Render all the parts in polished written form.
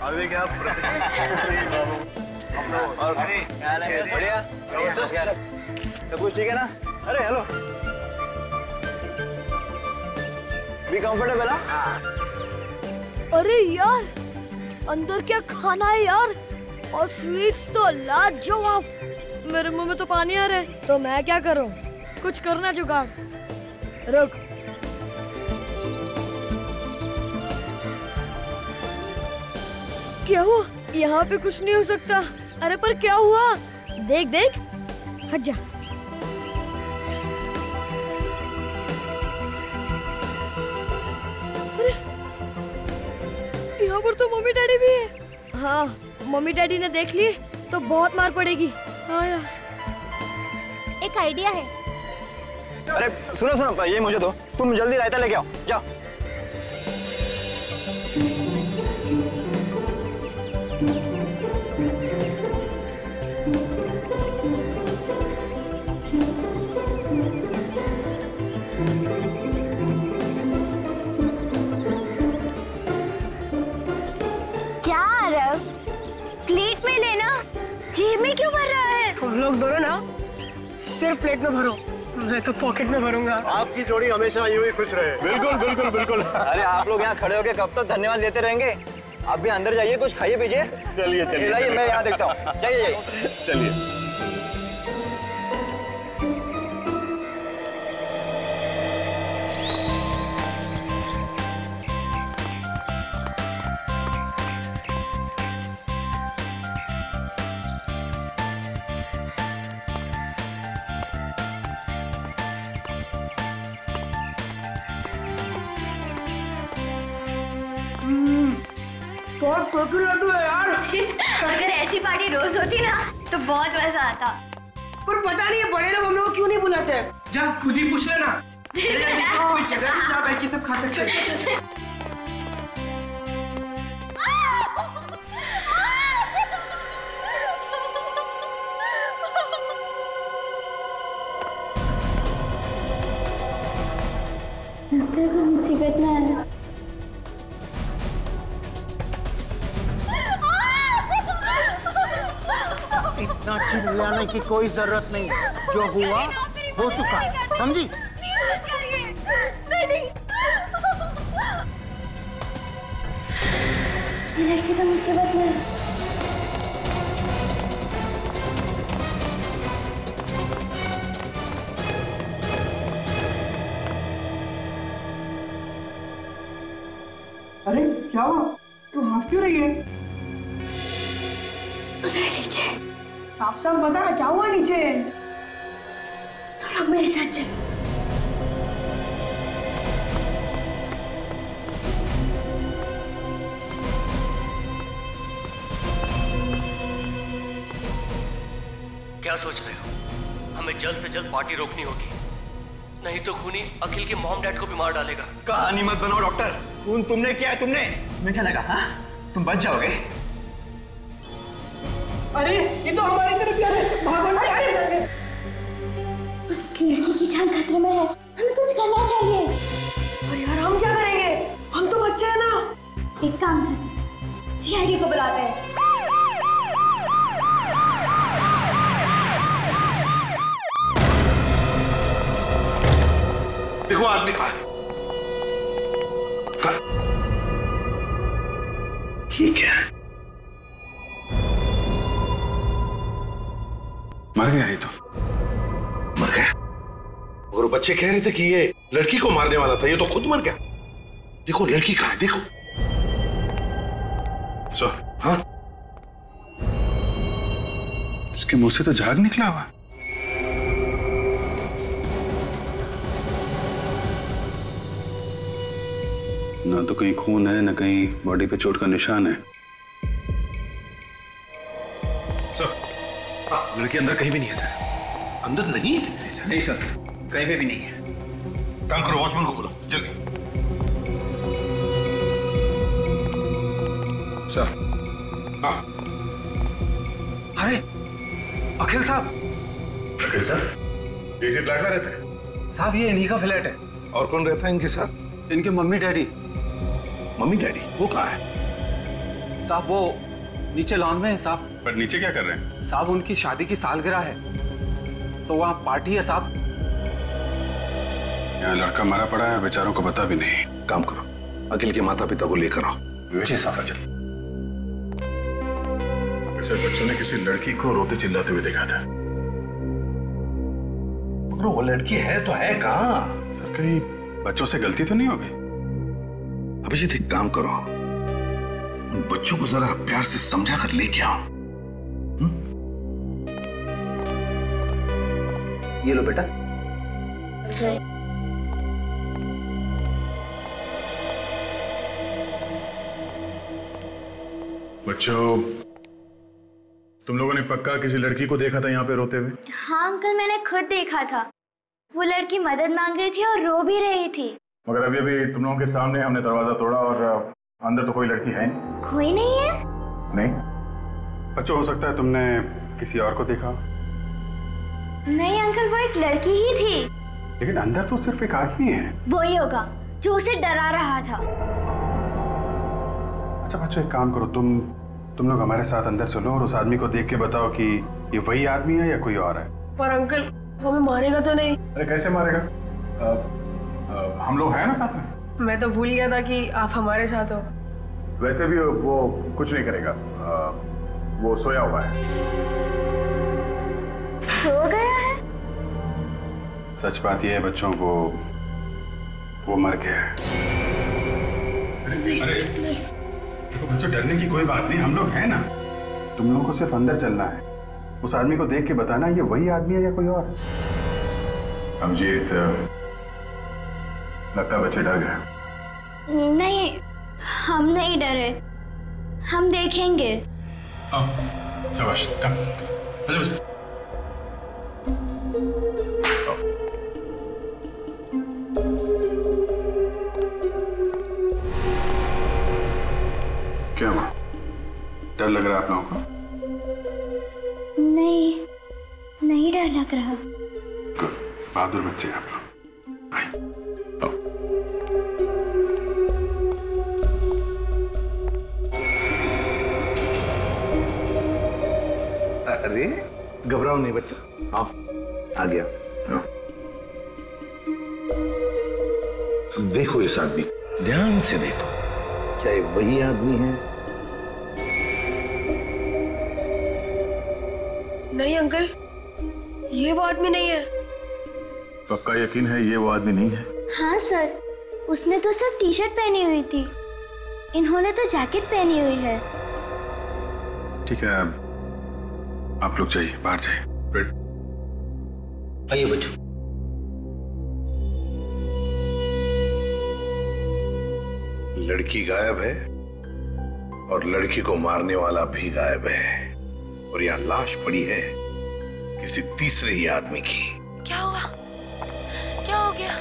अभी क्या और बढ़िया सब कुछ ठीक है ना? अरे हेलो, भी कंफर्टेबल? अरे यार अंदर क्या खाना है यार, और स्वीट्स तो लाजवाब। मेरे मुंह में तो पानी आ रहा है। तो मैं क्या करूं? कुछ करना जुगाड़। रुक, क्या हुआ? यहाँ पे कुछ नहीं हो सकता। अरे पर क्या हुआ? देख देख, हट जा। अरे यहाँ पर तो मम्मी डैडी भी है। हाँ, मम्मी डैडी ने देख लिए तो बहुत मार पड़ेगी। हाँ यार, एक आइडिया है। अरे सुनो सुनो, ये मुझे दो, तुम जल्दी रायता लेके आओ, जाओ। क्या आरव, प्लेट में लेना, जेब में क्यों भर रहा है? तुम लोग दोनों ना सिर्फ प्लेट में भरो, मैं तो पॉकेट में भरूंगा। आपकी जोड़ी हमेशा यूं ही खुश रहे। बिल्कुल बिल्कुल बिल्कुल। अरे आप लोग यहाँ खड़े होके कब तक धन्यवाद देते रहेंगे? आप भी अंदर जाइए, कुछ खाइए पीजिए। चलिए चलिए, मैं यहाँ देखता हूँ। जाइए चलिए। लड्डू है यार। अगर ऐसी पार्टी रोज होती ना तो बहुत मजा आता। पर पता नहीं है बड़े लोग हम लोग क्यों नहीं बुलाते। जा खुद ही पूछ लेना। कोई जगह नहीं जहाँ बैठ के सब खा सकते हैं। लगता है कोई मुसीबत में आया। इतना चिल्लाने की कोई जरूरत नहीं, जो हुआ हो चुका, समझी? लड़की तो मुसीबत में। अरे क्या हुआ? तू हंस क्यों रही है? उधर नीचे। साफ साफ बता क्या हुआ नीचे? तुम लोग मेरे साथ चलो। क्या सोच रहे हो? हमें जल्द से जल्द पार्टी रोकनी होगी, नहीं तो खूनी अखिल के मॉम डैड को भी मार डालेगा। कहानी मत बनाओ डॉक्टर, खून तुमने किया है। तुमने, तुम्हें क्या लगा? हाँ, तुम बच जाओगे? अरे ये तो हमारी तरफ जा रहे हैं, भागो ना यार। उस लड़की की जान खतरे में है, हमें कुछ करना चाहिए। अरे यार हम क्या करेंगे? हम तो बच्चे हैं ना। एक काम करते, सीआईडी को बुलाते हैं। देखो आदमी कहाँ है? ये क्या है? मर गया ये तो। मर गया? और बच्चे कह रहे थे कि ये लड़की को मारने वाला था, ये तो खुद मर गया। देखो लड़की कहाँ है, देखो। सर, हाँ, इसके मुंह से तो झाग निकला हुआ। ना तो कहीं खून है, ना कहीं बॉडी पे चोट का निशान है। सर, लड़की अंदर कहीं भी नहीं है सर। अंदर नहीं है? नहीं सर, कहीं पे भी नहीं है। काम करो, वॉचमैन को बोलो जल्दी। सर। हाँ। अरे अखिल साहब। अखिल साहब इसी फ्लैट में रहते हैं? साहब ये इन्हीं का फ्लैट है। और कौन रहता है इनके साथ? इनके मम्मी डैडी। मम्मी डैडी वो कहाँ है? साहब वो नीचे लॉन में है साहब। पर नीचे क्या कर रहे हैं? साहब उनकी शादी की सालगिरह है तो वहाँ पार्टी है साहब। यहाँ लड़का मारा पड़ा है, बेचारों को पता भी नहीं। काम करो, अखिल के माता पिता को लेकर आओ। जी साहब। वैसे बच्चों ने किसी लड़की को रोते चिल्लाते हुए देखा था। मगर वो लड़की है तो है कहाँ? सर कहीं बच्चों से गलती तो नहीं हो गई? अभिजीत एक काम करो, उन बच्चों को जरा प्यार से समझा कर लेके आओ। ये लो बेटा। बच्चों, तुम लोगों ने पक्का किसी लड़की को देखा था यहाँ पे रोते हुए? हाँ अंकल, मैंने खुद देखा था। वो लड़की मदद मांग रही थी और रो भी रही थी। मगर अभी अभी तुम लोगों के सामने हमने दरवाजा तोड़ा और अंदर तो कोई लड़की है नहीं। कोई नहीं है? नहीं। बच्चों, हो सकता है तुमने किसी और को देखा। नहीं अंकल, वो एक लड़की ही थी। लेकिन अंदर तो सिर्फ एक आदमी है। वही होगा जो उसे डरा रहा था। अच्छा बच्चों, एक काम करो, तुम लोग हमारे साथ अंदर चलो और उस आदमी को देख के बताओ कि ये वही आदमी है या कोई और है। पर अंकल हमें मारेगा तो नहीं? अरे कैसे मारेगा? हम लोग हैं ना साथ में। मैं तो भूल गया था कि आप हमारे साथ हो। वैसे भी वो कुछ नहीं करेगा, वो सोया हुआ है। सो गया है? सच बात यह है बच्चों, वो मर गया है। अरे देखो बच्चों, डरने की कोई बात नहीं, हम लोग हैं ना। तुम लोगों को सिर्फ अंदर चलना है, उस आदमी को देख के बताना ये वही आदमी है या कोई और। अभिजीत, लगता है बच्चे डर गए। नहीं, हम नहीं डरे, हम देखेंगे। शाबाश, कम। क्या हुआ? डर लग रहा है आप लोगों को? नहीं, नहीं डर लग रहा। बहादुर बच्चे आप लोग। आइए। अरे घबराओ नहीं बच्चा, आओ, आ गया। देखो इस आदमी, ध्यान से देखो, क्या ये वही आदमी है? नहीं अंकल, ये वो आदमी नहीं है। पक्का यकीन है ये वो आदमी नहीं है? हाँ सर, उसने तो सिर्फ टी शर्ट पहनी हुई थी, इन्होंने तो जैकेट पहनी हुई है। ठीक है, आप लोग जाइए, बाहर जाइए। आइए बच्चों। लड़की गायब है और लड़की को मारने वाला भी गायब है, और यहाँ लाश पड़ी है किसी तीसरे ही आदमी की। क्या हुआ? क्या हो गया?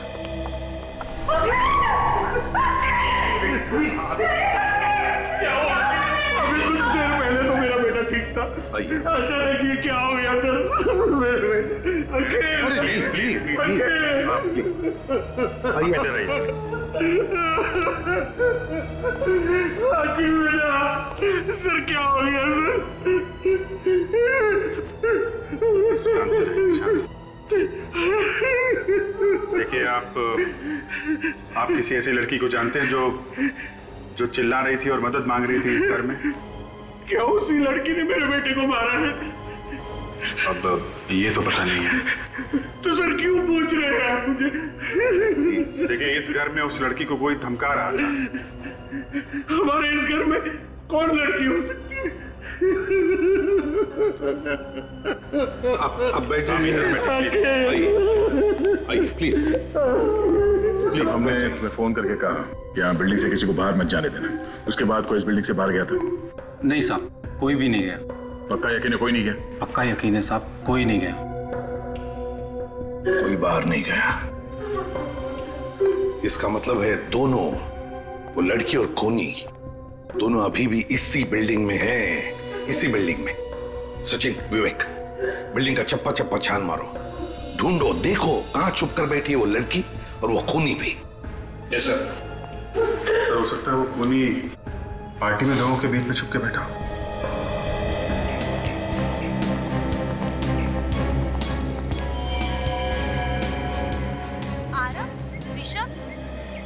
पहले तो मेरा बेटा ठीक था, अचानक ये क्या हो गया था? प्लीज प्लीज सर, क्या हो गया सर? देखिए, आप किसी ऐसी लड़की को जानते हैं जो चिल्ला रही थी और मदद मांग रही थी इस घर में? क्या उसी लड़की ने मेरे बेटे को मारा है? अब ये तो पता नहीं है। तो सर क्यों पूछ रहे हैं आप मुझे? देखिए, इस घर में उस लड़की को कोई धमका रहा था। हमारे इस घर में कौन लड़की हो सकती है? अब बैठिए, आइए प्लीज। हमने फोन करके कहा कि यहाँ बिल्डिंग से किसी को बाहर मत जाने देना। उसके बाद कोई इस बिल्डिंग से बाहर गया था? नहीं साहब, कोई भी नहीं गया। पक्का यकीन है कोई नहीं गया? पक्का यकीन है साहब, कोई नहीं गया। कोई बाहर नहीं गया, इसका मतलब है दोनों, वो लड़की और खूनी, दोनों अभी भी इसी बिल्डिंग में हैं, इसी बिल्डिंग में। सचिन, विवेक, बिल्डिंग का चप्पा चप्पा छान मारो, ढूंढो, देखो कहां छुप कर बैठी है वो लड़की और वो खूनी भी। Yes sir. हो सकता है वो खूनी पार्टी में लोगों के बीच में छुप के बैठा हूं।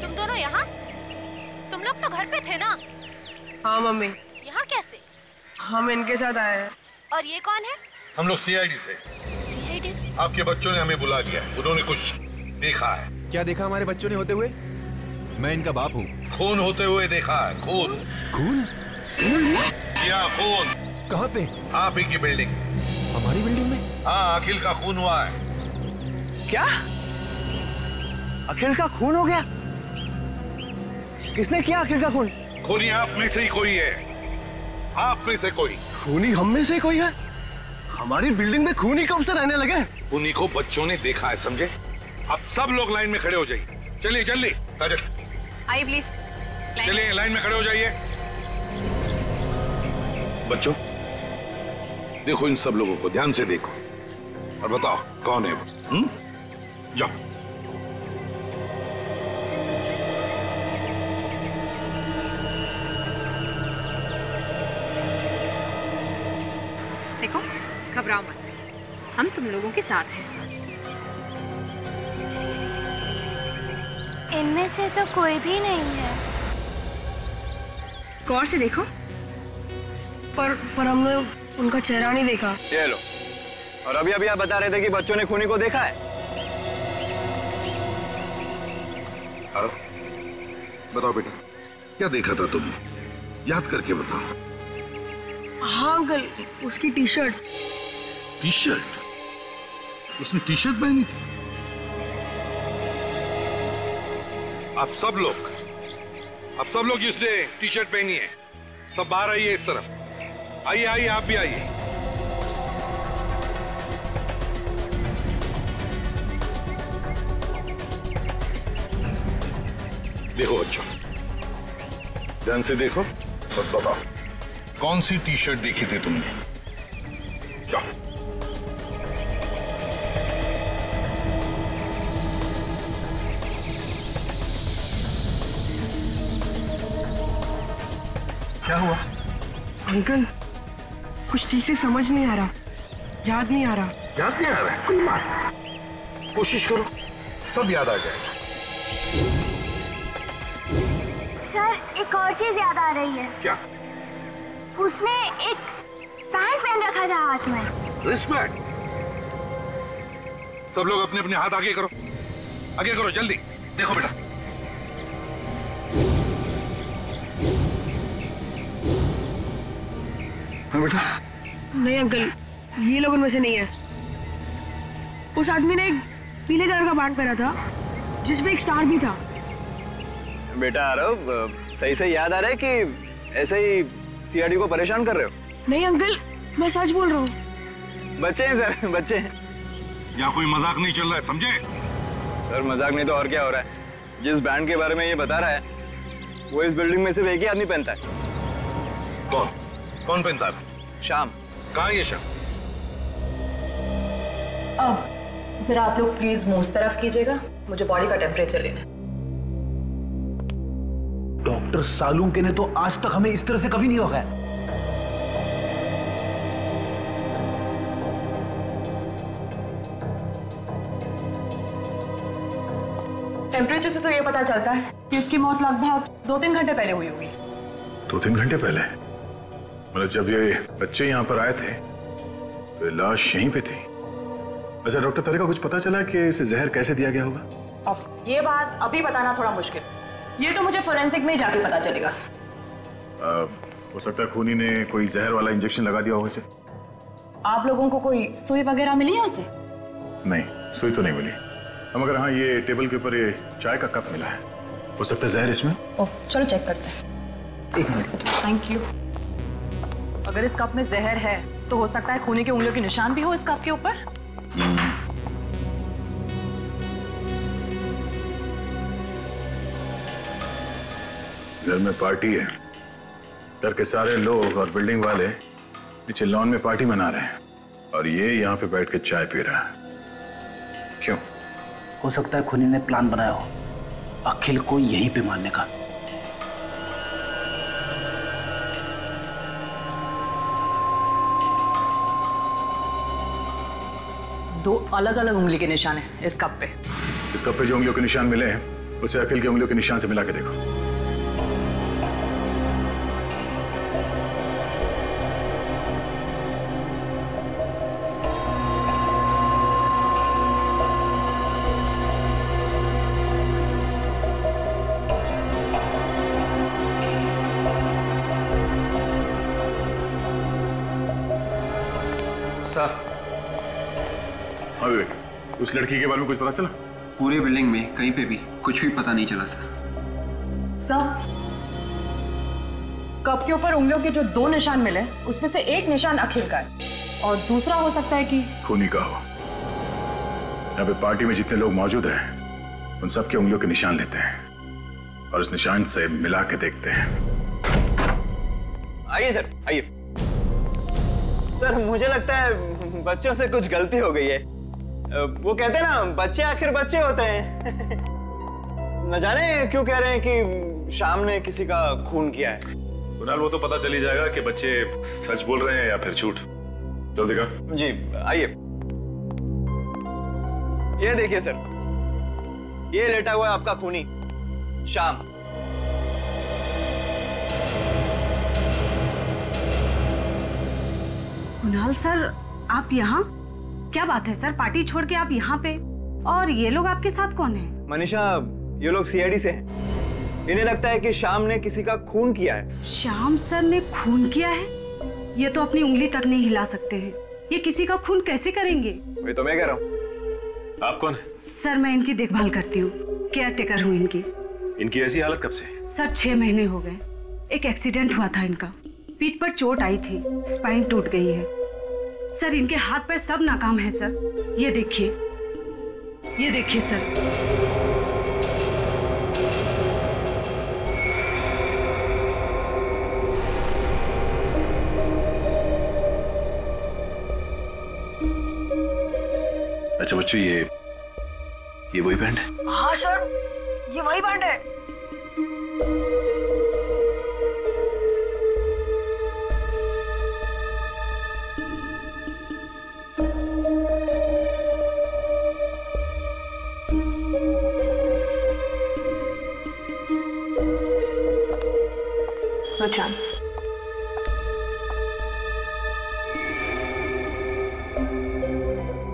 तुम दोनों यहाँ? तुम लोग तो घर पे थे ना? हाँ मम्मी। यहाँ कैसे? हम इनके साथ आए हैं। और ये कौन है? हम लोग सीआईडी से। सीआईडी? आपके बच्चों ने हमें बुला लिया, उन्होंने कुछ देखा है। क्या देखा हमारे बच्चों ने होते हुए? मैं इनका बाप हूँ। खून होते हुए देखा है। खून। खून? क्या खून? कहाँ पे? आप ही की बिल्डिंग। हमारी बिल्डिंग में? हाँ, अखिल का खून हुआ है। क्या? अखिल का खून हो गया? किसने किया अखिल का खून? खूनी आप में से ही कोई है। आप में से कोई। खूनी हम में से कोई है? हमारी बिल्डिंग में खूनी कब से रहने लगे? खूनी को बच्चों ने देखा है, समझे? अब सब लोग लाइन में खड़े हो जाइए। चलिए जल्दी। काजल आइए प्लीज। चलिए लाइन में खड़े हो जाइए। बच्चों देखो इन सब लोगों को, ध्यान से देखो और बताओ कौन है वो। जाओ। देखो घबराओ मत, हम तुम लोगों के साथ हैं। इनमें से तो कोई भी नहीं है। गौर से देखो। पर हमने उनका चेहरा नहीं देखा। ये लो। और अभी अभी आप बता रहे थे कि बच्चों ने खूनी को देखा है। बताओ बेटा, क्या देखा था तुमने? याद करके बताओ। हाँ अंकल, उसकी टी शर्ट। T shirt? उसने टी शर्ट पहनी थी? आप सब लोग जिसने टी शर्ट पहनी है, सब बाहर आइए इस तरफ। आइए आइए, आप भी आइए। देखो बच्चों, ध्यान से देखो और बताओ कौन सी टी शर्ट देखी थी तुमने? जाओ। क्या हुआ? अंकल कुछ ठीक से समझ नहीं आ रहा, याद नहीं आ रहा। याद नहीं आ रहा है? कोई बात नहीं, कोशिश करो, सब याद आ जाएगा। सर एक और चीज याद आ रही है। क्या? उसने एक पैंट पहन रखा था हाथ में। रिस्पेक्ट। सब लोग अपने अपने हाथ आगे करो, आगे करो जल्दी। देखो बेटा, हाँ बेटा। नहीं अंकल, ये लोग उनमें से नहीं है। उस आदमी ने एक पीले कलर का पैंट पहना था जिसमें एक स्टार भी था। बेटा आरव, सही से याद आ रहा है कि ऐसे ही सीआईडी को परेशान कर रहे हो? नहीं अंकल, मैं सच बोल रहा हूँ। बच्चे हैं सर, बच्चे हैं। यहाँ कोई मजाक नहीं चल रहा है, समझे? सर मजाक नहीं तो और क्या हो रहा है? जिस बैंड के बारे में ये बता रहा है वो इस बिल्डिंग में सिर्फ एक ही आदमी पहनता है। कौन पहनता है? शाम। कहाँ है ये शाम? अब जरा आप लोग प्लीज मुंह उस तरफ कीजिएगा, मुझे बॉडी का टेम्परेचर लेना है। डॉक्टर सालुंके ने तो आज तक हमें इस तरह से कभी नहीं रोका। टेम्परेचर से तो ये पता चलता है कि इसकी मौत लगभग 2-3 घंटे पहले हुई होगी। 2-3 घंटे पहले? मतलब जब ये बच्चे यहाँ पर आए थे तो लाश यहीं पे थी। अच्छा डॉक्टर, तेरे को कुछ पता चला कि इसे जहर कैसे दिया गया होगा? अब ये बात अभी बताना थोड़ा मुश्किल, ये तो मुझे फोरेंसिक में ही जाके पता चलेगा। हो सकता है खूनी ने कोई जहर वाला इंजेक्शन लगा दिया होगा इसे। आप लोगों को कोई सुई वगैरह मिली है उसे? नहीं, सुई तो नहीं मिली। मगर हाँ, ये टेबल के ऊपर ये चाय का कप मिला है, हो सकता है जहर इसमें। ओह चलो चेक करते हैं। 1 मिनट। Thank you. अगर इस कप में जहर है तो हो सकता है खूनी की उंगलियों के निशान भी हो इस कप के ऊपर। घर में पार्टी है, घर के सारे लोग और बिल्डिंग वाले नीचे लॉन में पार्टी मना रहे हैं और ये यहाँ पे बैठ के चाय पी रहा है। क्यों? हो सकता है खूनी ने प्लान बनाया हो अखिल को यहीं पे मारने का। 2 अलग-अलग उंगली के निशान हैं इस कप पे। इस कप पे जो उंगलियों के निशान मिले हैं उसे अखिल की उंगलियों के निशान से मिला के देखो। हाँ विवेक, उस लड़की के बारे में कुछ पता चला? पूरी बिल्डिंग में कहीं पे भी कुछ भी पता नहीं चला सर। कप के ऊपर उंगलियों के जो 2 निशान मिले उसमें से एक निशान अखिल का है और दूसरा हो सकता है कि खूनी का हो। यहाँ पे पार्टी में जितने लोग मौजूद हैं उन सबके उंगलियों के निशान लेते हैं और उस निशान से मिला के देखते हैं। आइए सर, आइए। सर मुझे लगता है बच्चों से कुछ गलती हो गई है। वो कहते हैं ना, बच्चे आखिर बच्चे होते हैं। न जाने क्यों कह रहे हैं कि शाम ने किसी का खून किया है। कुणाल, वो तो पता चल ही जाएगा कि बच्चे सच बोल रहे हैं या फिर झूठ। चल दिखा। जी आइए। ये देखिए सर, ये लेटा हुआ है आपका खूनी श्याम। कुणाल सर, आप यहाँ? क्या बात है सर, पार्टी छोड़ के आप यहाँ पे? और ये लोग आपके साथ कौन है? मनीषा, ये लोग सीआईडी से हैं। इन्हें लगता है कि श्याम ने किसी का खून किया है। श्याम सर ने खून किया है? ये तो अपनी उंगली तक नहीं हिला सकते हैं। ये किसी का खून कैसे करेंगे? वही तो मैं कह रहा हूँ। आप कौन है? सर मैं इनकी देखभाल करती हूँ, केयर टेकर हूँ इनकी। इनकी ऐसी हालत कब से? सर 6 महीने हो गए। एक एक्सीडेंट हुआ था इनका, पीठ पर चोट आई थी, स्पाइन टूट गई है। सर इनके हाथ पैर सब नाकाम है सर। ये देखिए, ये देखिए सर। अच्छा बच्चों, ये वही बैंड है? हाँ सर, ये वही बैंड है। No chance.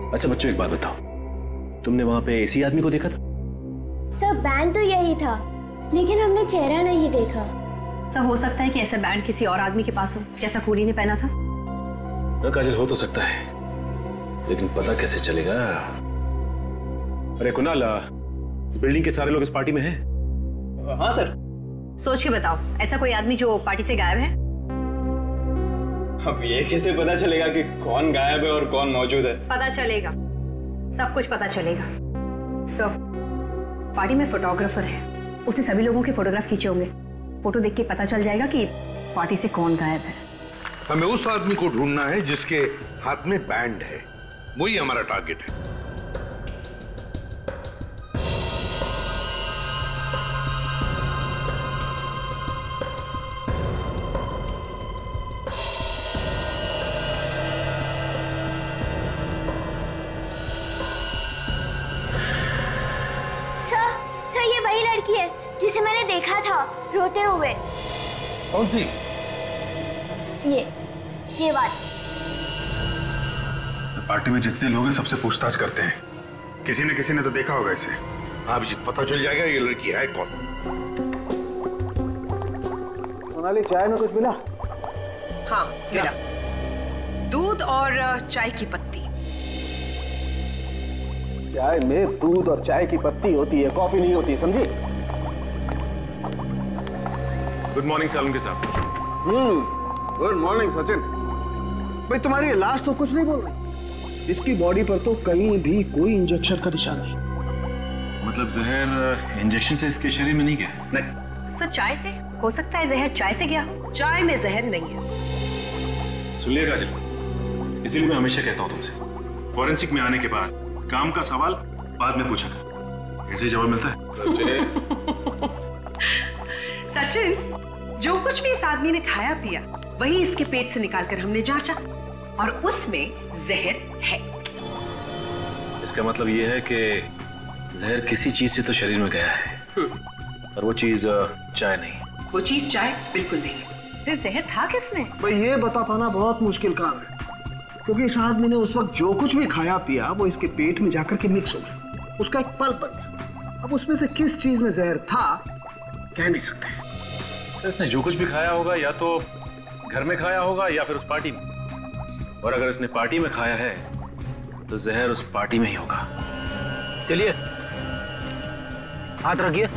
अच्छा बच्चों, एक बात बताओ, तुमने वहां पे इसी आदमी को देखा था? सर बैंड तो यही था, लेकिन हमने चेहरा नहीं देखा। सर हो सकता है कि ऐसा बैंड किसी और आदमी के पास हो, जैसा खूनी ने पहना था। ना काजल, हो तो सकता है, लेकिन पता कैसे चलेगा? अरे कुणाल, इस बिल्डिंग के सारे लोग इस पार्टी में हैं? हाँ सर। सोच के बताओ, ऐसा कोई आदमी जो पार्टी से गायब है? अब ये कैसे पता चलेगा कि कौन गायब है और कौन मौजूद है? पता चलेगा, सब कुछ पता चलेगा। सर, पार्टी में फोटोग्राफर है, उसने सभी लोगों के फोटोग्राफ खींचे होंगे। फोटो देख के पता चल जाएगा कि पार्टी से कौन गायब है। हमें उस आदमी को ढूंढना है जिसके हाथ में बैंड है, वही हमारा टारगेट है। सर ये वही लड़की है जिसे मैंने देखा था रोते हुए। कौन सी? ये बात। पार्टी में जितने लोग हैं सबसे पूछताछ करते हैं, किसी ने तो देखा होगा इसे। हाँ अभिजीत, पता चल जाएगा ये लड़की है कौन। सोनाली, चाय में कुछ मिला? हाँ मिला, दूध और चाय की पत्ती। चाय में दूध और चाय की पत्ती होती है, कॉफी नहीं होती, समझी? गुड मॉर्निंग सालुंके साहब। Good morning Sachin. भाई तुम्हारी लाश तो कुछ नहीं बोल रही। इसकी बॉडी पर तो कहीं भी कोई इंजेक्शन का निशान नहीं। मतलब जहर इंजेक्शन से इसके शरीर में नहीं गया? नहीं। सर चाय से हो सकता है, जहर चाय से गया हो। चाय में जहर नहीं है। सुन लिया काजल, इसीलिए मैं हमेशा कहता हूँ तुमसे, फॉरेंसिक में आने के बाद काम का सवाल बाद में पूछा कर। ऐसे ही जवाब मिलता है। सचिन, जो कुछ भी इस आदमी ने खाया पिया वही इसके पेट से निकालकर हमने जांचा और उसमें जहर है। इसका मतलब ये है कि जहर किसी चीज से तो शरीर में गया है, और वो चीज चाय नहीं। वो चीज चाय बिल्कुल नहीं। फिर जहर था किसमें? भाई ये बता पाना बहुत मुश्किल काम है, क्योंकि इस आदमी ने उस वक्त जो कुछ भी खाया पिया वो इसके पेट में जाकर के मिक्स हो गया, उसका एक पल्प बन गया। अब उसमें से किस चीज में जहर था कह नहीं सकते। सर इसने जो कुछ भी खाया होगा या तो घर में खाया होगा या फिर उस पार्टी में, और अगर इसने पार्टी में खाया है तो जहर उस पार्टी में ही होगा। चलिए हाथ रखिए। आप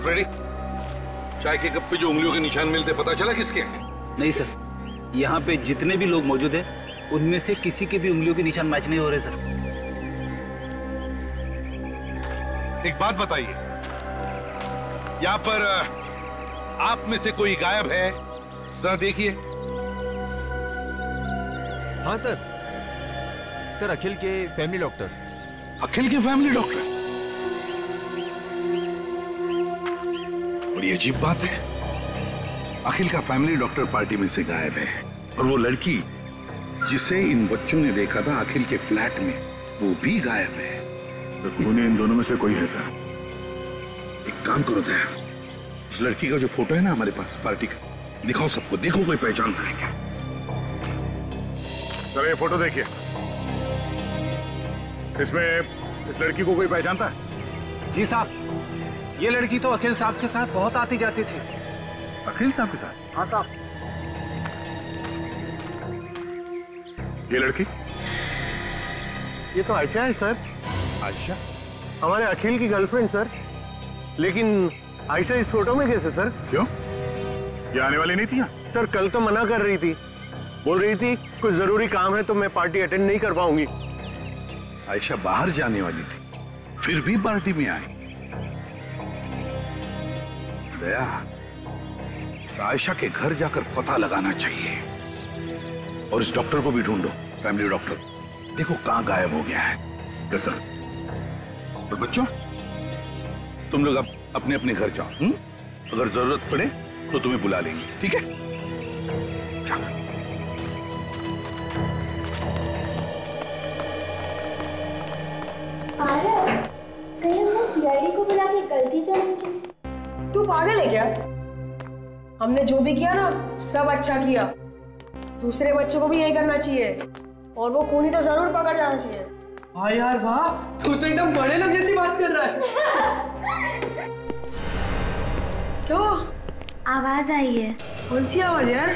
रेडी? चाय के कप पे जो उंगलियों के निशान मिलते पता चला किसके? नहीं सर, यहाँ पे जितने भी लोग मौजूद हैं उनमें से किसी के भी उंगलियों के निशान मैच नहीं हो रहे सर। एक बात बताइए, यहाँ पर आप में से कोई गायब है? जरा देखिए। हाँ सर, सर अखिल के फैमिली डॉक्टर। अखिल के फैमिली डॉक्टर? बड़ी अजीब बात है, अखिल का फैमिली डॉक्टर पार्टी में से गायब है, और वो लड़की जिसे इन बच्चों ने देखा था अखिल के फ्लैट में, वो भी गायब है। तो खूनी इन दोनों में से कोई है सर। एक काम करो दया, उस लड़की का जो फोटो है ना हमारे पास पार्टी का, दिखाओ सबको, देखो कोई पहचानता है क्या। सर ये फोटो देखिए, इसमें इस लड़की को कोई पहचानता है? जी साहब, ये लड़की तो अखिल साहब के साथ बहुत आती जाती थी। अखिल साहब के साथ? हाँ साहब। ये लड़की? ये तो आयशा है सर। आयशा? हमारे अखिल की गर्लफ्रेंड सर। लेकिन आयशा इस फोटो में कैसे सर? क्यों, ये आने वाली नहीं थी यहाँ? सर कल तो मना कर रही थी, बोल रही थी कुछ जरूरी काम है तो मैं पार्टी अटेंड नहीं कर पाऊंगी। आयशा बाहर जाने वाली थी, फिर भी पार्टी में आई। दया, इस आयशा के घर जाकर पता लगाना चाहिए, और इस डॉक्टर को भी ढूंढो, फैमिली डॉक्टर। देखो कहां गायब हो गया है। Yes sir. और बच्चों, तुम लोग अब अपने अपने घर जाओ। अगर जरूरत पड़े तो तुम्हें बुला लेंगे, ठीक है? चलो। कहीं हमने सीआईडी को बुला के गलती तो नहीं की? तू पागल है क्या? हमने जो भी किया ना सब अच्छा किया। दूसरे बच्चों को भी यही करना चाहिए, और वो खूनी तो जरूर पकड़ जाना चाहिए। हाँ यार वाह, तू तो एकदम बड़े लोग जैसी बात कर रहा है। क्या आवाज आई है? कौन सी आवाज यार?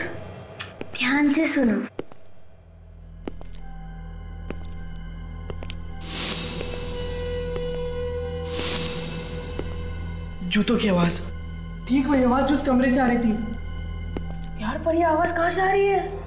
ध्यान से सुनो। जूतों की आवाज। ठीक वही आवाज जो उस कमरे से आ रही थी। यार पर ये आवाज कहाँ से आ रही है?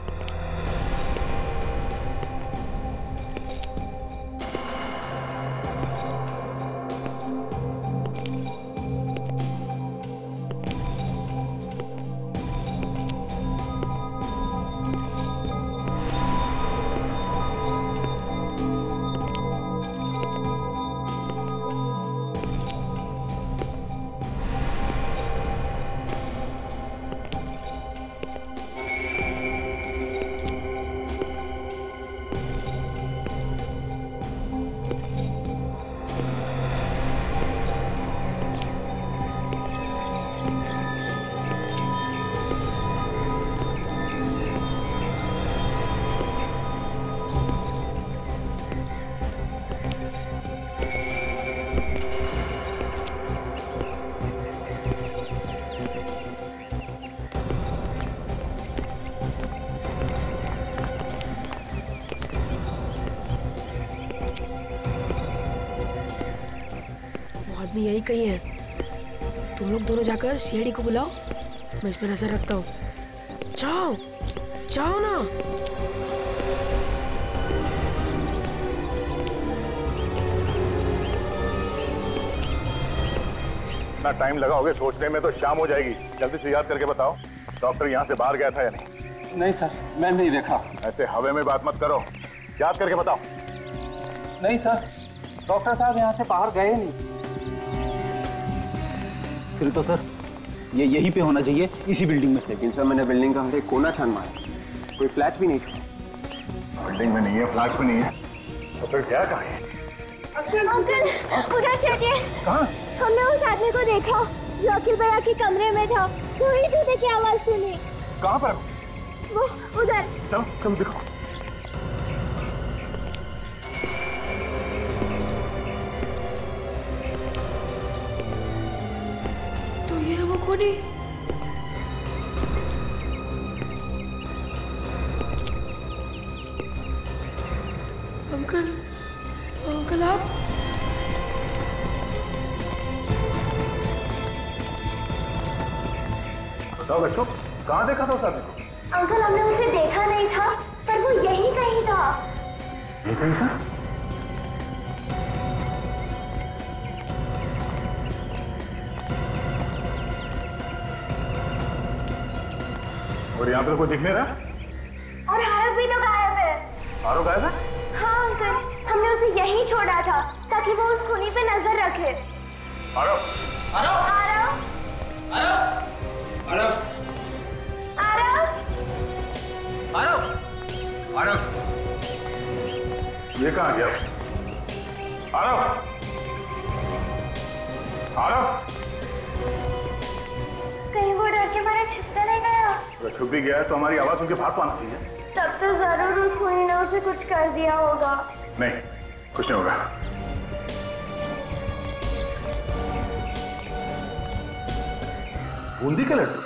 यही कहीं है। तुम लोग दोनों जाकर सीआईडी को बुलाओ, मैं इस पर नजर रखता हूँ। जाओ जाओ ना। इतना टाइम लगाओगे सोचने में तो शाम हो जाएगी। जल्दी से याद करके बताओ, डॉक्टर यहाँ से बाहर गया था या नहीं? नहीं सर, मैं नहीं देखा। ऐसे हवे में बात मत करो, याद करके बताओ। नहीं सर, डॉक्टर साहब यहाँ से बाहर गए नहीं। फिर तो सर ये यहीं पे होना चाहिए, इसी बिल्डिंग में। लेकिन सर मैंने बिल्डिंग का हर एक कोना छान मारा, कोई फ्लैट भी नहीं था। बिल्डिंग में नहीं है, फ्लैट में नहीं है, तो फिर क्या कहा है? अंकल उधर चलिए। कहाँ? हमने उस आदमी को देखा जो अखिल भैया के कमरे में था। वही जूते की आवाज सुनी। कहाँ पर? वो उधर। चलो चलो दिखाओ। तो ये है वो खूनी। अंकल अंकल आप? बताओ बच्चों, कहाँ देखा था उस आदमी को? अंकल हमने उसे देखा नहीं था, पर वो यहीं कहीं था। ये कहीं था? और यहाँ पर कोई दिख नहीं रहा? और आरव भी तो गायब है। आरव गायब है? हाँ अंकल, हमने उसे यहीं छोड़ा था ताकि वो उस खूनी पे नजर रखे। आरव! आरव! आरव! आरव! आरव! आरव! आरव! ये कहाँ गया? आरव! आरव! कहीं वो डर के मारे छिपता नहीं गया? अगर छुप भी गया है तो हमारी आवाज उनके भाग पाना चाहिए। तब तो जरूर उस खूनी ने उसे कुछ कर दिया होगा। नहीं, कुछ नहीं होगा। बूंदी के लड्डू?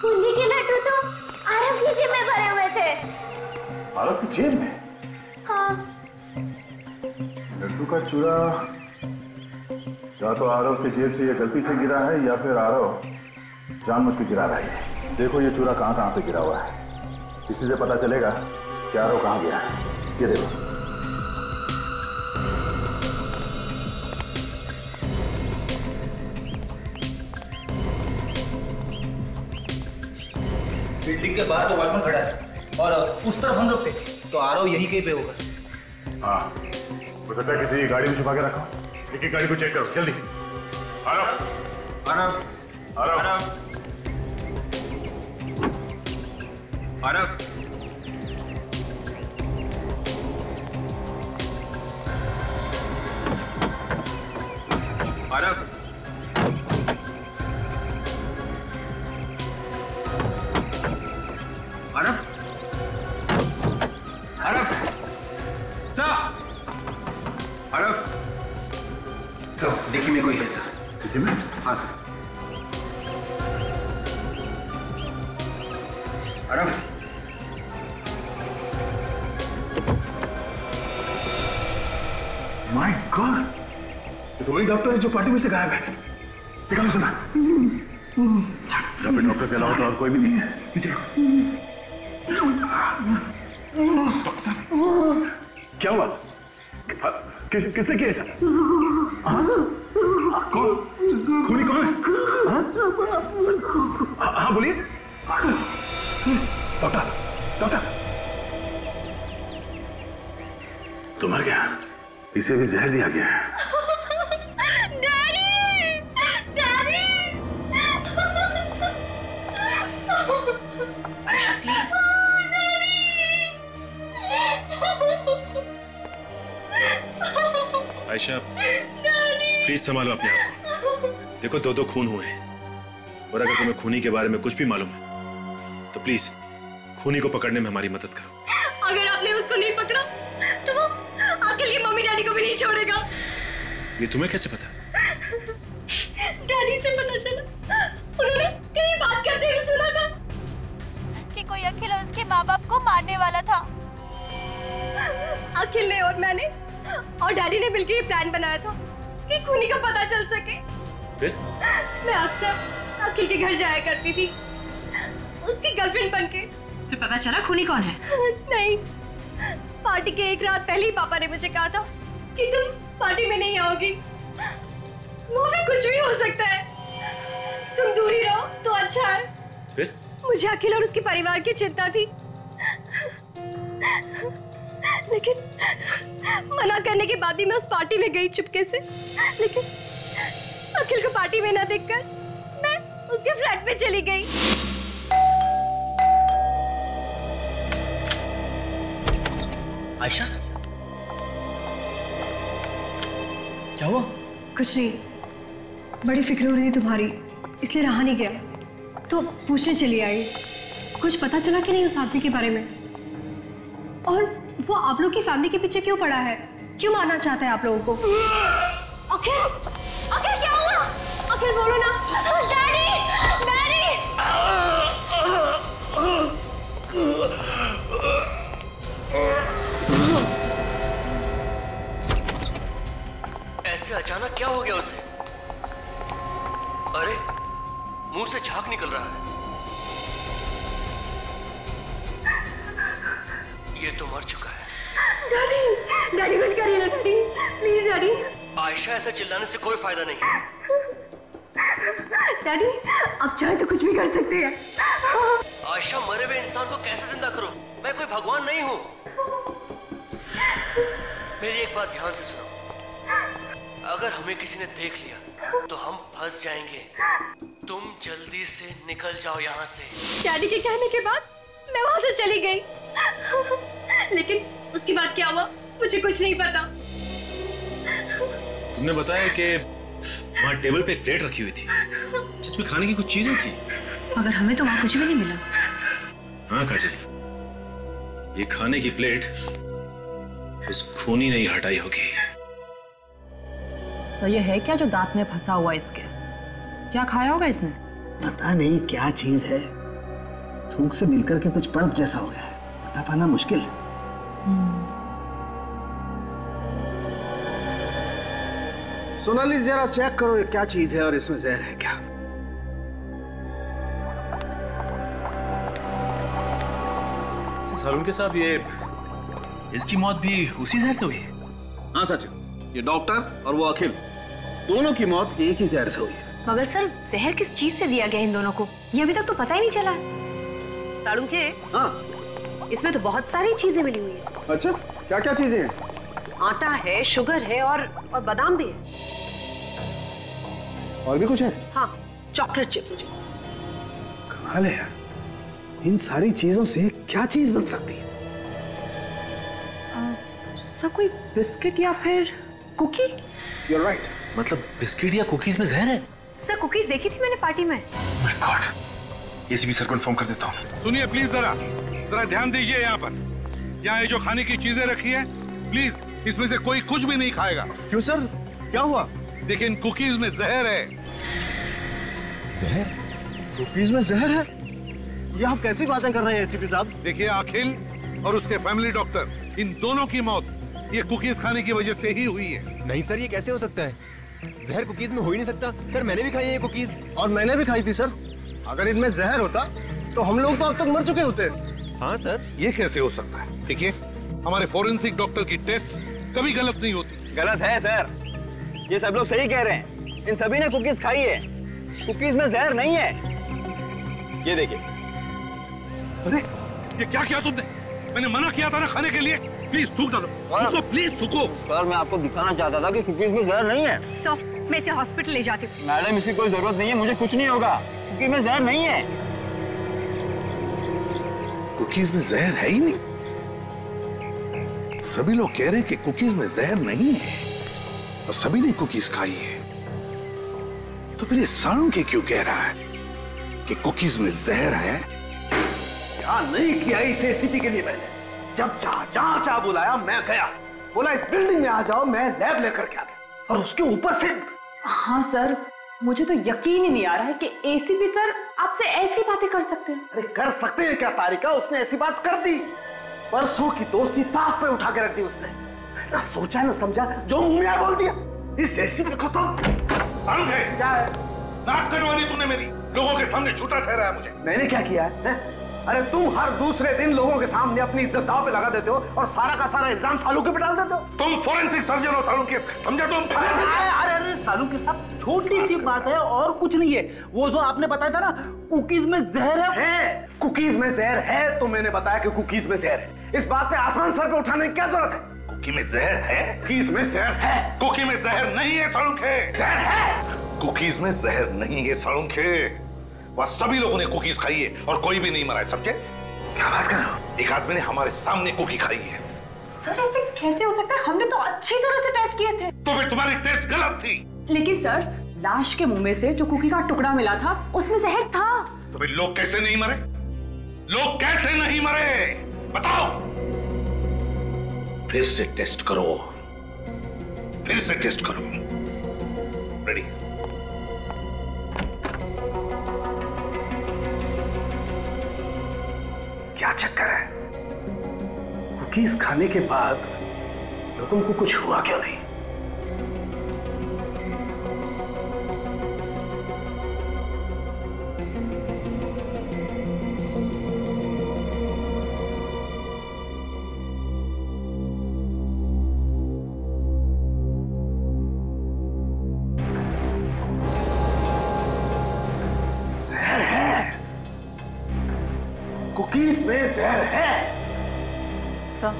बूंदी के लड्डू तो आरव की जेब में भरे हुए थे। आरव की जेब में? हाँ। लड्डू का चूड़ा या तो आरव की जेब से ये गलती से गिरा है या फिर आरव जानबूझ के गिरा रहा है। देखो ये चूड़ा कहाँ कहाँ पे गिरा हुआ है, इसी से पता चलेगा कि आरव कहाँ गया है। ये देखो। बिल्डिंग के बाहर तो वॉचमैन खड़ा है और उस तरफ हम लोग थे, तो आरव यहीं कहीं पे होगा। हाँ, हो सकता है किसी गाड़ी में छुपा के रखा। एक गाड़ी को चेक करो जल्दी। आरव! आरव! आरव! आरव! आरव! आरव! आरव! आरव! तो देखिए में कोई है सर। देखिए में? हाँ सर। आरव! माय गॉड, ये तो वही डॉक्टर है जो पार्टी में से गायब है। देखा सुना? सब डॉक्टर के अलावा तो और कोई भी नहीं है। पीछे डॉक्टर साहब, क्या हुआ? किसने किया ऐसा? कौन? खूनी कौन है? हाँ बोलिए। डॉक्टर, डॉक्टर, तो मर गया, इसे भी जहर दिया गया है। आयशा, प्लीज संभालो अपने आप को। देखो दो खून हुए हैं, और अगर तुम्हें खूनी के बारे में कुछ भी मालूम है तो प्लीज खूनी को पकड़ने में हमारी मदद करो। अगर आपने उसको नहीं पकड़ा तो वो अखिल की मम्मी डैडी को भी नहीं छोड़ेगा। ये तुम्हें कैसे पता? डैडी से पता चला, उन्होंने कहीं बात करते हुए सुना था कि कोई अखिल और उसके माँ बाप को मारने वाला था। अखिल ने और मैंने और डैडी ने मिलकर ये प्लान बनाया था कि खूनी का पता चल सके। फिर? मैं अक्सर अखिल के घर जाया करती थी, उसकी गर्लफ्रेंड बनके। फिर पता चला खूनी कौन है? नहीं, पार्टी के एक रात पहले ही पापा ने मुझे कहा था कि तुम पार्टी में नहीं आओगी। वो भी कुछ भी हो सकता है, तुम दूर ही रहो तो अच्छा है। फिर? मुझे अखिल और उसके परिवार की चिंता थी, लेकिन मना करने के बाद ही मैं उस पार्टी में गई चुपके से। लेकिन अखिल को पार्टी में ना देखकर मैं उसके फ्लैट में चली गई। आयशा, क्या हुआ? कुछ नहीं, बड़ी फिक्र हो रही थी तुम्हारी, इसलिए रहा नहीं गया, तो पूछने चली आई। कुछ पता चला कि नहीं उस आदमी के बारे में? और वो आप लोग की फैमिली के पीछे क्यों पड़ा है? क्यों मारना चाहता है आप लोगों को? अखिल, अखिल क्या हुआ? अखिल बोलो ना। Daddy, daddy. ऐसे अचानक क्या हो गया उसे? अरे मुंह से झाग निकल रहा है। ये तो मर चुका है। डैडी, डैडी कुछ करिए ना डैडी, प्लीज डैडी। आयशा, ऐसा चिल्लाने से कोई फायदा नहीं है। डैडी आप चाहे तो कुछ भी कर सकते हैं। आयशा, मरे हुए इंसान को कैसे जिंदा करूं? मैं कोई भगवान नहीं हूं। मेरी एक बात ध्यान से सुनो, अगर हमें किसी ने देख लिया तो हम फंस जाएंगे। तुम जल्दी से निकल जाओ यहाँ से। डैडी के कहने के बाद मैं वहां से चली गई। लेकिन उसके बाद क्या हुआ मुझे कुछ नहीं पता। तुमने बताया कि वहाँ टेबल पे एक प्लेट रखी हुई थी जिसमें खाने की कुछ चीजें थी, मगर हमें तो वहां कुछ भी नहीं मिला। हाँ काजल, ये खाने की प्लेट उस खूनी ने ही हटाई होगी। तो ये है क्या जो दांत में फंसा हुआ इसके? क्या खाया होगा इसने? पता नहीं क्या चीज है, थूक से मिलकर के कुछ पल्प जैसा हो गया है, बता पाना मुश्किल है। सोनाली जरा चेक करो ये क्या चीज है और इसमें जहर है क्या। अच्छा सालुन के साहब, ये इसकी मौत भी उसी जहर से हुई है? हाँ सचिन, ये डॉक्टर और वो अखिल, दोनों की मौत एक ही जहर से हुई है। मगर सर जहर किस चीज से दिया गया इन दोनों को, ये अभी तक तो पता ही नहीं चला। सालुन के, हाँ इसमें तो बहुत सारी चीजें मिली हुई है। अच्छा, क्या क्या चीजें हैं? आटा है, शुगर है और बादाम भी है। और भी कुछ है? हाँ, चॉकलेट चिप। कमाल है यार, इन सारी चीजों से क्या चीज बन सकती है? सर कोई बिस्किट या फिर कुकी? You're right. मतलब बिस्किट या कुकीज में जहर है? सर कुकीज देखी थी मैंने पार्टी में। My God, एसीपी सर को इन्फॉर्म कर देता हूँ। सुनिए प्लीज, जरा ध्यान दीजिए। यहाँ पर यहाँ ये जो खाने की चीजें रखी है, प्लीज इसमें से कोई कुछ भी नहीं खाएगा। क्यों सर, क्या हुआ? देखिए इन कुकीज में जहर है। जहर? कुकीज में जहर है? ये आप कैसी बातें कर रहे हैं एसीपी साहब? देखिए अखिल और उसके फैमिली डॉक्टर, इन दोनों की मौत ये कुकीज खाने की वजह से ही हुई है। नहीं सर, ये कैसे हो सकता है? जहर कुकीज में हो ही नहीं सकता। सर मैंने भी खाई है ये कुकीज। और मैंने भी खाई थी सर। अगर इनमें जहर होता तो हम लोग तो अब तक मर चुके होते। हाँ सर। ये कैसे हो सकता है? देखिए हमारे फोरेंसिक डॉक्टर की टेस्ट कभी गलत नहीं होती। गलत है सर, ये सब लोग सही कह रहे हैं। इन सभी ने कुकीज खाई है, कुकीज में जहर नहीं है। ये देखिए। अरे ये क्या किया तुमने? मैंने मना किया था ना खाने के लिए। प्लीज थूक डालो, थूको प्लीज थूको। सर मैं आपको दिखाना चाहता था कि कुकीज में जहर नहीं है। सो मैं इसे हॉस्पिटल ले जाती हूँ। मैडम इसकी कोई जरूरत नहीं है, मुझे कुछ नहीं होगा, कुकीज में जहर नहीं है। कुकीज में जहर है ही नहीं। सभी लोग कह रहे हैं कि कुकीज में जहर नहीं है और सभी ने कुकीज खाई है, तो फिर ये सालुन के क्यों कह रहा है कि कुकीज में जहर है? क्या नहीं किया इस एसीपी के लिए मैंने। जब जहां बुलाया मैं गया, बोला इस बिल्डिंग में आ जाओ, मैं लैब लेकर के आ गया। और उसके ऊपर से हाँ सर, मुझे तो यकीन ही नहीं आ रहा है कि एसीपी सर आपसे ऐसी बातें कर सकते हैं। अरे कर सकते हैं क्या तारिका, उसने ऐसी बात कर दी। परसों की दोस्ती ताक पे उठा के रख दी उसने। ना सोचा ना समझा, जो मुंह में बोल दिया। इस एसीपी को तो क्या है? नाक कटवा दी तूने मेरी, लोगों के सामने झूठा ठहराया मुझे। मैंने क्या किया है? अरे तुम हर दूसरे दिन लोगों के सामने अपनी इज्जत दांव पे लगा देते हो और सारा का सारा इल्जाम सालू के पे डाल देते हो। तुम फोरेंसिक सर्जन हो सालू के, समझा तुम? अरे सालू के साथ छोटी सी बात है और कुछ नहीं है। वो जो आपने बताया था ना कुकीज में जहर है। कुकीज में जहर है तो मैंने बताया कि कुकीज में जहर है। इस बात पे आसमान सर पे उठाने की क्या जरूरत है? कुकी में जहर है? कुकीज में जहर है? कुकी में जहर नहीं है सालुंखे। जहर है? कुकीज में जहर नहीं है सालुंखे। वह सभी लोगों ने कुकीज खाई है और कोई भी नहीं मरा है, समझे? क्या बात कर रहे हो? एक आदमी ने हमारे सामने कुकी खाई है। सर ऐसे कैसे हो सकता है? हमने तो अच्छी तरह से टेस्ट किए थे। तो फिर तुम्हारी टेस्ट गलत थी। लेकिन सर लाश के मुंह में से जो कुकी का टुकड़ा मिला था उसमें जहर था। तो फिर लोग कैसे नहीं मरे? लोग कैसे नहीं मरे बताओ? फिर से टेस्ट करो, फिर से टेस्ट करो। रेडी? क्या चक्कर है? कुकीज खाने के बाद लोगों को कुछ हुआ क्यों नहीं? जहर है, कुकीज में जहर है। सर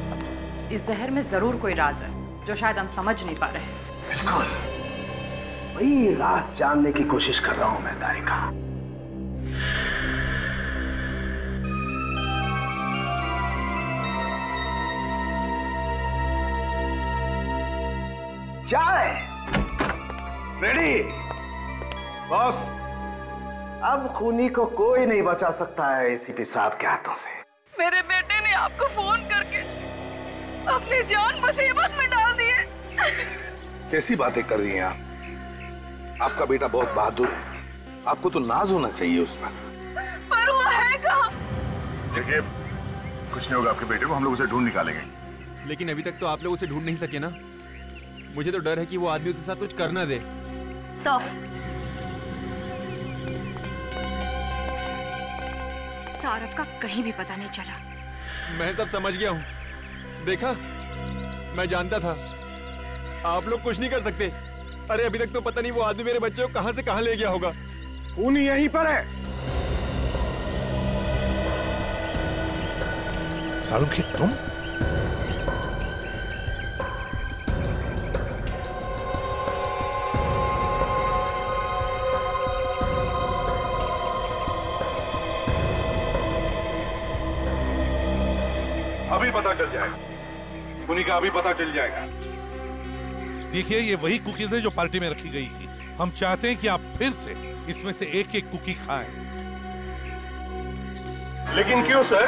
इस जहर में जरूर कोई राज है जो शायद हम समझ नहीं पा रहे। बिल्कुल वही राज जानने की कोशिश कर रहा हूं मैं तारिका। चाय रेडी? बॉस अब खूनी को कोई नहीं बचा सकता है एसीपी साहब के हाथों से। मेरे बेटे ने आपको फोन करके अपनी जान मुसीबत में डाल दी है। कैसी बातें कर रही हैं आप? आपका बेटा बहुत बहादुर है, आपको तो नाज होना चाहिए उस पर वो है कहाँ? देखिए कुछ नहीं होगा आपके बेटे को, हम लोग उसे ढूंढ निकालेंगे। लेकिन अभी तक तो आप लोग उसे ढूंढ नहीं सके ना। मुझे तो डर है कि वो आदमी उसके साथ कुछ कर ना दे। सौरभ का कहीं भी पता नहीं चला। मैं सब समझ गया हूँ। देखा, मैं जानता था आप लोग कुछ नहीं कर सकते। अरे अभी तक तो पता नहीं वो आदमी मेरे बच्चे को कहां से कहां ले गया होगा। खूनी यहीं पर है। सालुंखे तुम? अभी पता चल जाएगा, खूनी का अभी पता चल जाएगा। देखिए ये वही कुकीज है जो पार्टी में रखी गई थी। हम चाहते हैं कि आप फिर से इसमें से एक एक कुकी खाएं। लेकिन क्यों सर?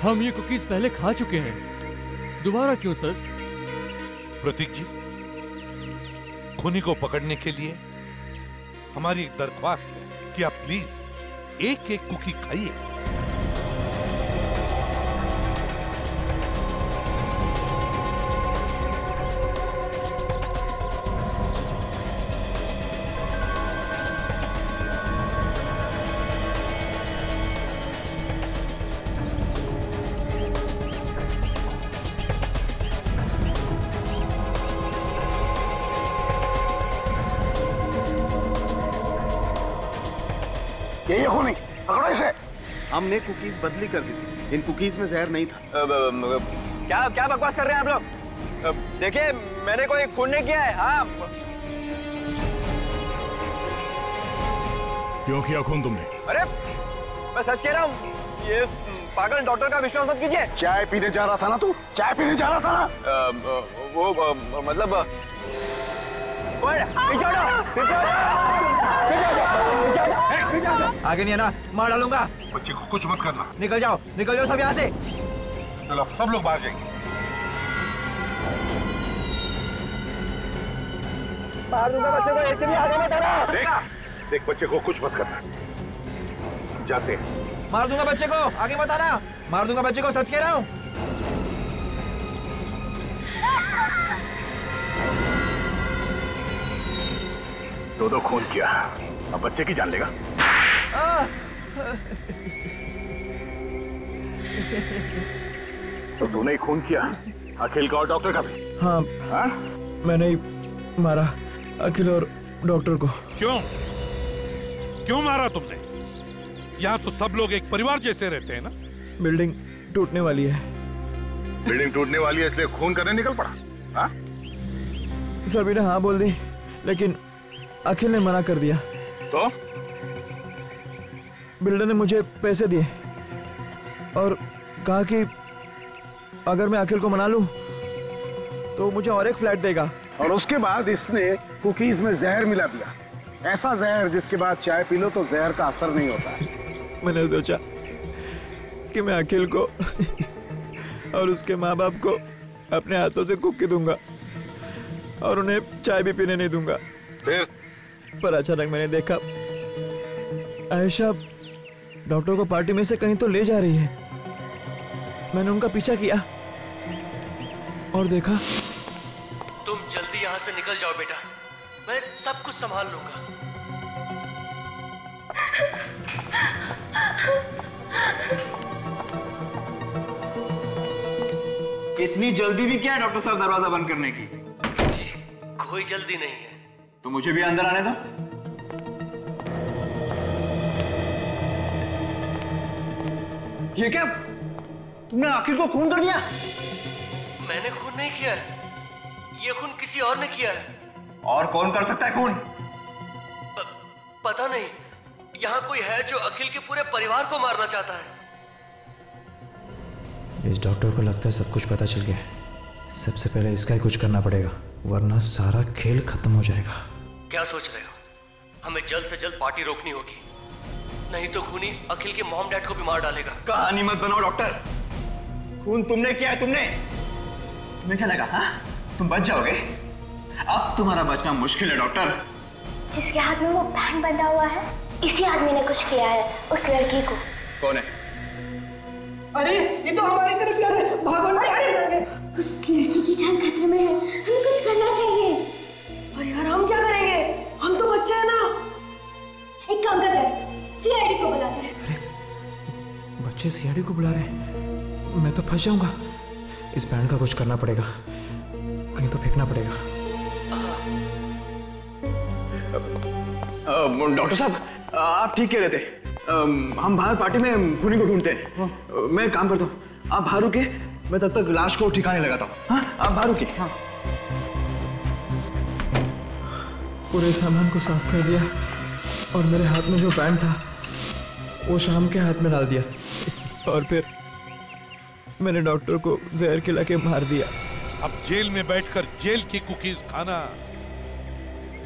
हम ये कुकीज पहले खा चुके हैं, दोबारा क्यों सर? प्रतीक जी, खूनी को पकड़ने के लिए हमारी एक दरख्वास्त है कि आप प्लीज एक एक कुकी खाइए। ये खूनी पकड़ो इसे। हमने कुकीज बदली कर दी थी, इन कुकीज में जहर नहीं था। क्या क्या बकवास कर रहे हैं आप लोग? देखिए मैंने कोई खून नहीं किया है। हाँ क्यों किया खून तुमने? अरे मैं सच कह रहा हूँ, ये पागल डॉक्टर का विश्वास मत कीजिए। चाय पीने जा रहा था ना तू? चाय पीने जा रहा था ना? वो मतलब आगे नहीं है ना, मार डालूंगा। बच्चे को कुछ मत करना। निकल जाओ सब यहाँ से। चलो सब लोग बाहर जाएंगे। मार दूंगा बच्चे को, एक भी आगे मत आना। देख बच्चे को कुछ मत करना। जाते हैं। मार दूंगा बच्चे को, आगे मत आना। मार दूंगा बच्चे को, सच कह रहा हूँ। दो खून किया, अब बच्चे की जान लेगा। तो तूने ही खून किया, अखिल का और डॉक्टर का भी? हाँ, मैंने ही मारा अखिल और डॉक्टर को। क्यों मारा तुमने? यहाँ तो सब लोग एक परिवार जैसे रहते हैं ना। बिल्डिंग टूटने वाली है, बिल्डिंग टूटने वाली है इसलिए खून करने निकल पड़ा? हाँ? सर मैंने हाँ बोल दी, लेकिन अखिल ने मना कर दिया। तो बिल्डर ने मुझे पैसे दिए और कहा कि अगर मैं अखिल को मना लूं तो मुझे और एक फ्लैट देगा। और उसके बाद इसने कुकीज में जहर मिला दिया, ऐसा जहर जिसके बाद चाय पी लो तो जहर का असर नहीं होता है। मैंने सोचा कि मैं अखिल को और उसके माँ बाप को अपने हाथों से कुकी दूंगा और उन्हें चाय भी पीने नहीं दूंगा। पर अचानक मैंने देखा आयशा डॉक्टर को पार्टी में से कहीं तो ले जा रही है। मैंने उनका पीछा किया और देखा। तुम जल्दी यहाँ से निकल जाओ बेटा, मैं सब कुछ संभाल लूंगा। इतनी जल्दी भी क्या है डॉक्टर साहब दरवाजा बंद करने की? जी कोई जल्दी नहीं है। तो मुझे भी अंदर आने दो। ये क्या, तुमने अखिल को खून कर दिया? मैंने खून नहीं किया है, ये खून किसी और ने किया है। और कौन कर सकता है खून? पता नहीं, यहाँ कोई है जो अखिल के पूरे परिवार को मारना चाहता है। इस डॉक्टर को लगता है सब कुछ पता चल गया है। सबसे पहले इसका ही कुछ करना पड़ेगा, वरना सारा खेल खत्म हो जाएगा। क्या सोच रहे हो? हमें जल्द से जल्द पार्टी रोकनी होगी, नहीं तो खूनी अखिल के मॉम डैड को भी मार डालेगा। कहानी मत बनाओ डॉक्टर, खून तुमने किया है। तुम्हें क्या लगा हाँ? तुम बच जाओगे? अब तुम्हारा बचना मुश्किल है डॉक्टर। जिसके हाथ में वो बैंड बंधा हुआ है, इसी आदमी ने कुछ किया है उस लड़की को। कौन है? अरे ये तो हमारी तरफ यार, भागो। अरे उस लड़की की जान खतरे में है, हमें कुछ करना चाहिए। और यार हम क्या करेंगे, हम तो बच्चे हैं ना। एक काम करते हैं, सीआईडी को बुलाते हैं। बच्चे सीआईडी को बुला रहे हैं? मैं तो फंस जाऊंगा। इस बैंड का कुछ करना पड़ेगा, कहीं तो फेंकना पड़ेगा। डॉक्टर साहब आप ठीक कह रहे थे, हम बाहर पार्टी में खूनी को ढूंढते हैं। मैं एक काम करता हूँ, आप बाहर रुके, मैं तब तक लाश को ठिकाने लगाता हूँ। हाँ आप बाहर रुके। हाँ पूरे सामान को साफ कर दिया और मेरे हाथ में जो बैंड था वो शाम के हाथ में डाल दिया और फिर मैंने डॉक्टर को जहर खिला के मार दिया। अब जेल में बैठकर जेल की कुकीज खाना,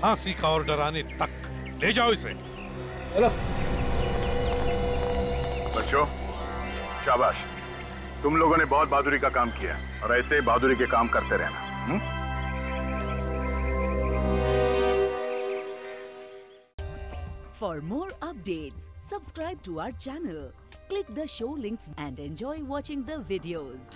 फांसी का ऑर्डर आने तक। ले जाओ इसे। बच्चों शाबाश, तुम लोगों ने बहुत बहादुरी का काम किया और ऐसे ही बहादुरी के काम करते रहना। For more updates, subscribe to our channel, click the show links and enjoy watching the videos.